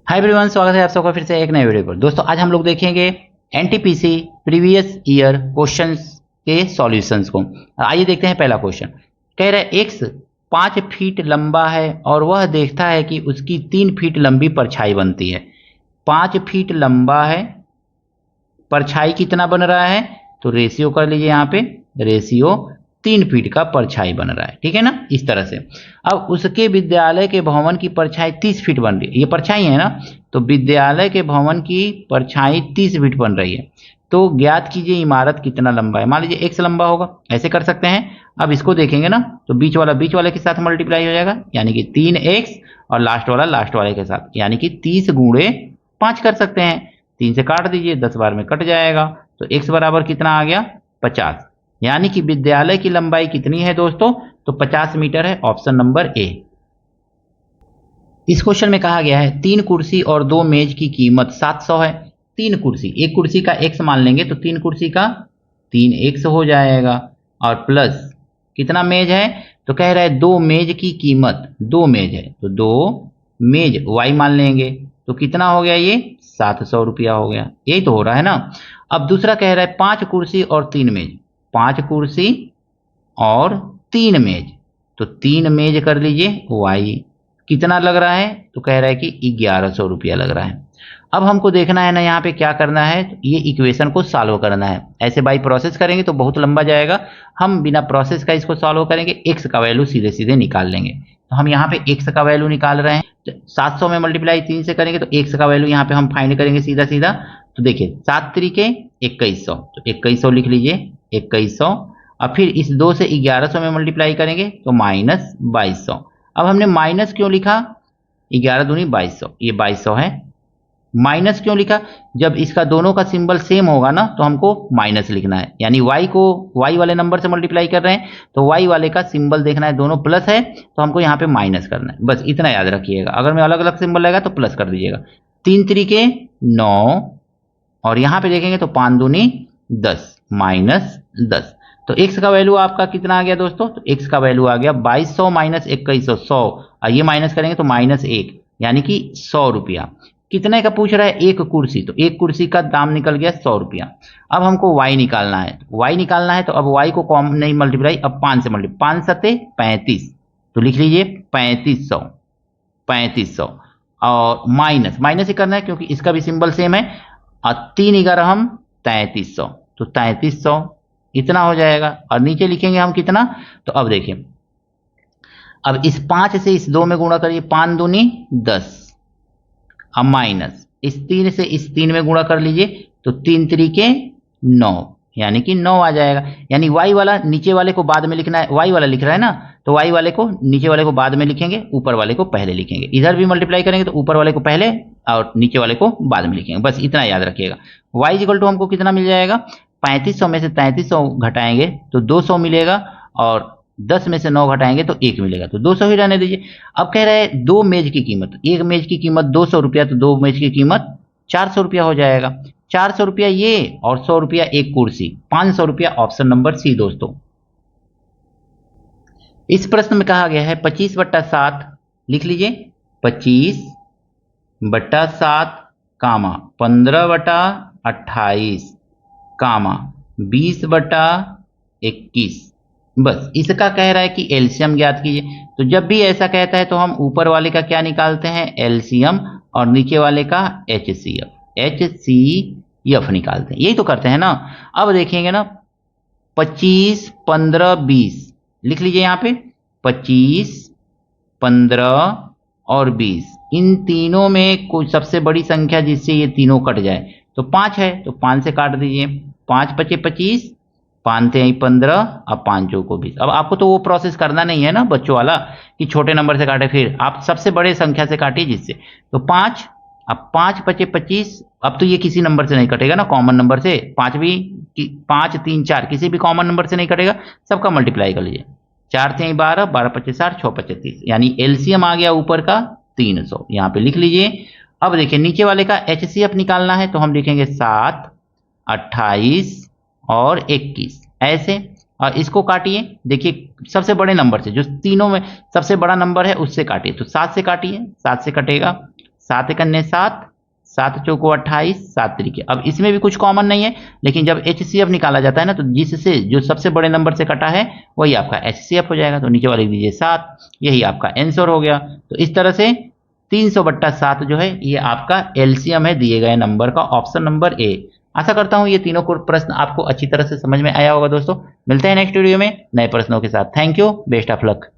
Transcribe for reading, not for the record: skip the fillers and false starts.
Hi everyone, स्वागत है आप सबका फिर से एक नए वीडियो पर। दोस्तों आज हम लोग देखेंगे एनटीपीसी प्रीवियस ईयर क्वेश्चंस के सॉल्यूशंस को। आइए देखते हैं पहला क्वेश्चन। कह रहा है एक्स 5 फीट लंबा है और वह देखता है कि उसकी 3 फीट लंबी परछाई बनती है। 5 फीट लंबा है, परछाई कितना बन रहा है तो रेशियो कर लीजिए, यहाँ पे रेशियो 3 फीट का परछाई बन रहा है, ठीक है ना, इस तरह से। अब उसके विद्यालय के भवन की परछाई 30 फीट बन रही है, ये परछाई है ना, तो विद्यालय के भवन की परछाई 30 फीट बन रही है। तो ज्ञात कीजिए इमारत कितना लंबा है। मान लीजिए एक्स लंबा होगा, ऐसे कर सकते हैं। अब इसको देखेंगे ना तो बीच वाले के साथ मल्टीप्लाई हो जाएगा, यानी कि 3x, और लास्ट वाले के साथ, यानी कि 30 गुणे 5 कर सकते हैं। 3 से काट दीजिए, 10 बार में कट जाएगा, तो x बराबर कितना आ गया 50। यानी कि विद्यालय की लंबाई कितनी है दोस्तों, तो 50 मीटर है, ऑप्शन नंबर ए। इस क्वेश्चन में कहा गया है 3 कुर्सी और 2 मेज की कीमत 700 है। 3 कुर्सी, एक कुर्सी का x मान लेंगे तो 3 कुर्सी का 3x हो जाएगा, और प्लस कितना मेज है, तो कह रहा है 2 मेज की कीमत, 2 मेज है तो 2 मेज y मान लेंगे, तो कितना हो गया ये 700 रुपया हो गया। यही तो हो रहा है ना। अब दूसरा कह रहा है 5 कुर्सी और 3 मेज, 5 कुर्सी और 3 मेज, तो 3 मेज कर लीजिए y कितना लग रहा है, तो कह रहा है कि 1100 रुपया लग रहा है। अब हमको देखना है ना यहाँ पे क्या करना है, तो ये इक्वेशन को सॉल्व करना है। ऐसे बाई प्रोसेस करेंगे तो बहुत लंबा जाएगा, हम बिना प्रोसेस का इसको सॉल्व करेंगे, एक्स का वैल्यू सीधे सीधे निकाल लेंगे। तो हम यहाँ पे एक्स का वैल्यू निकाल रहे हैं, तो 700 में मल्टीप्लाई 3 से करेंगे तो एक्स का वैल्यू यहाँ पे हम फाइंड करेंगे सीधा सीधा। तो देखिए 7 तरीके 2100, तो 2100 लिख लीजिए, 2100। और फिर इस 2 से 1100 में मल्टीप्लाई करेंगे तो माइनस 2200। अब हमने माइनस क्यों लिखा, 11 दूनी 2200, ये 2200 है। माइनस क्यों लिखा, जब इसका दोनों का सिंबल सेम होगा ना तो हमको माइनस लिखना है, यानी y को y वाले नंबर से मल्टीप्लाई कर रहे हैं तो y वाले का सिंबल देखना है, दोनों प्लस है तो हमको यहाँ पे माइनस करना है, बस इतना याद रखिएगा। अगर में अलग अलग सिंबल रहेगा तो प्लस कर दीजिएगा। 3 तरीके 9, और यहाँ पे देखेंगे तो 5 दूनी 10 माइनस 10। तो x का वैल्यू आपका कितना आ गया दोस्तों, तो x का वैल्यू आ गया 2200 माइनस 2100, 100, और ये माइनस करेंगे तो माइनस 1, यानी कि 100 रुपया। कितने का पूछ रहा है, एक कुर्सी, तो एक कुर्सी का दाम निकल गया 100 रुपया। अब हमको y निकालना है, y निकालना है तो अब y को कॉमन नहीं मल्टीप्लाई, अब 5 से मल्टीप्लाई, 5 सते 35, तो लिख लीजिए 3500, 3500, और माइनस माइनस ही करना है क्योंकि इसका भी सिंबल सेम है, और 3 11 हम 3300, तो 3300 इतना हो जाएगा। और नीचे लिखेंगे हम कितना, तो अब देखिए, अब इस 5 से इस 2 में गुणा करिए, 5 दूनी 10, अब माइनस इस 3 से इस 3 में गुणा कर लीजिए तो 3 तरीके 9, यानी कि 9 आ जाएगा। यानी y वाला नीचे वाले को बाद में लिखना है, y वाला लिख रहा है ना, तो y वाले को नीचे वाले को बाद में लिखेंगे, ऊपर वाले को पहले लिखेंगे। इधर भी मल्टीप्लाई करेंगे तो ऊपर वाले को पहले और नीचे वाले को बाद में लिखेंगे, बस इतना याद रखिएगा। y इक्वल टू हमको कितना मिल जाएगा, 3500 में से 3300 घटाएंगे तो 200 मिलेगा, और 10 में से 9 घटाएंगे तो 1 मिलेगा, तो 200 ही रहने दीजिए। अब कह रहे हैं 2 मेज की कीमत, एक मेज की कीमत 200 रुपया, तो 2 मेज की कीमत 400 रुपया हो जाएगा। 400 रुपया ये, और 100 रुपया एक कुर्सी, 500 रुपया, ऑप्शन नंबर सी दोस्तों। इस प्रश्न में कहा गया है 25/7, लिख लीजिए 25/7 कामा 15/28 कामा 20/21, बस इसका कह रहा है कि एलसीएम ज्ञात कीजिए। तो जब भी ऐसा कहता है तो हम ऊपर वाले का क्या निकालते हैं, एलसीएम, और नीचे वाले का एचसीएफ निकालते हैं, यही तो करते हैं ना। अब देखेंगे ना 25 15 20, लिख लीजिए यहाँ पे 25 15 और 20, इन तीनों में कोई सबसे बड़ी संख्या जिससे ये तीनों कट जाए तो 5 है, तो 5 से काट दीजिए, 5 पचे 25, 5 थे 15, अब 5 को 20। अब आपको तो वो प्रोसेस करना नहीं है ना बच्चों वाला कि छोटे नंबर से काटे, फिर आप सबसे बड़े संख्या से काटिए जिससे, तो 5, अब 5 पचे 25, अब तो ये किसी नंबर से नहीं कटेगा ना, कॉमन नंबर से, 5 भी 5 3 4 किसी भी कॉमन नंबर से नहीं कटेगा, सबका मल्टीप्लाई कर लीजिए, 4 थे 12, 12 पचे 60, 6 पचे 30, यानी एलसीएम आ गया ऊपर का 300, यहाँ पे लिख लीजिए। अब देखिए नीचे वाले का एचसीएफ निकालना है तो हम लिखेंगे 7 28 और 21, ऐसे, और इसको काटिए, देखिए सबसे बड़े नंबर से, जो तीनों में सबसे बड़ा नंबर है उससे काटिए, तो 7 से काटिए, 7 से कटेगा 7 एकन्ने 7, 7 चौको 28, 7 तरीके। अब इसमें भी कुछ कॉमन नहीं है, लेकिन जब HCF निकाला जाता है ना, तो जिससे जो सबसे बड़े नंबर से कटा है वही आपका HCF हो जाएगा। तो नीचे वाले लिख दीजिए 7, यही आपका आंसर हो गया। तो इस तरह से 300/7 जो है ये आपका एलसीएम है दिए गए नंबर का, ऑप्शन नंबर ए। आशा करता हूं ये तीनों प्रश्न आपको अच्छी तरह से समझ में आया होगा दोस्तों। मिलते हैं नेक्स्ट वीडियो में नए प्रश्नों के साथ। Thank you, best of luck.